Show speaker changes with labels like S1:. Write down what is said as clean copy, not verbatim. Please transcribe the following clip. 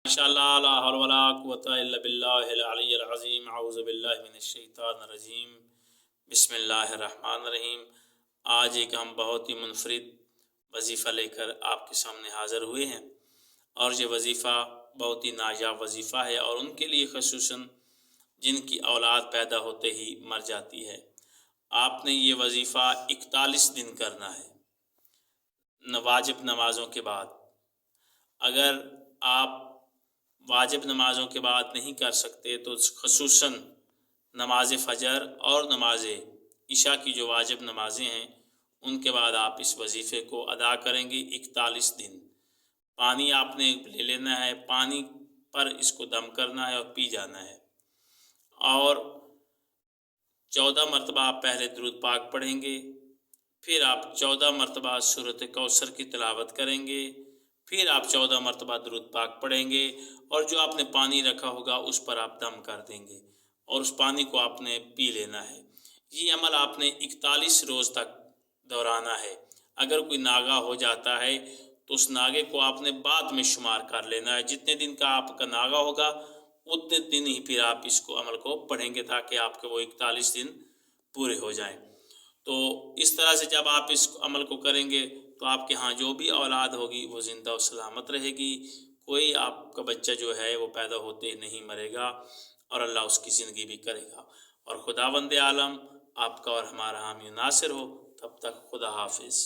S1: माशाअल्लाह ला हौला वला कुव्वता इल्ला बिल्लाहिल अलिय्यिल अज़ीम। अऊज़ु बिल्लाहि मिनश शैतानिर रजीम। बिस्मिल्लाहिर रहमानिर रहीम। आज एक हम बहुत ही मुनफरिद वजीफ़ा लेकर आपके सामने हाज़िर हुए हैं और ये वजीफ़ा बहुत ही नायाब वजीफ़ा है और उनके लिए ख़ुसूसन जिनकी औलाद पैदा होते ही मर जाती है। आपने ये वजीफ़ा 41 दिन करना है वाजिब नमाज़ों के बाद। अगर आप वाजिब नमाज़ों के बाद नहीं कर सकते तो ख़ुसूसन नमाज फ़जर और नमाज इशा की जो वाजिब नमाज़ें हैं उनके बाद आप इस वजीफ़े को अदा करेंगे 41 दिन। पानी आपने ले लेना है, पानी पर इसको दम करना है और पी जाना है और 14 मरतबा आप पहले दुरूद पाक पढ़ेंगे, फिर आप 14 मरतबा सूरत कौसर की तिलावत करेंगे, फिर आप 14 मरतबा दुरूद पाक पढ़ेंगे और जो आपने पानी रखा होगा उस पर आप दम कर देंगे और उस पानी को आपने पी लेना है। ये अमल आपने 41 रोज़ तक दोहराना है। अगर कोई नागा हो जाता है तो उस नागे को आपने बाद में शुमार कर लेना है। जितने दिन का आपका नागा होगा उतने दिन ही फिर आप इसको अमल को पढ़ेंगे ताकि आपके वो 41 दिन पूरे हो जाएं। तो इस तरह से जब आप इस अमल को करेंगे तो आपके यहाँ जो भी औलाद होगी वो ज़िंदा और सलामत रहेगी। कोई आपका बच्चा जो है वो पैदा होते ही नहीं मरेगा और अल्लाह उसकी ज़िंदगी भी करेगा। और खुदावंद आलम आपका और हमारा हामी नासिर हो। तब तक खुदा हाफिज़।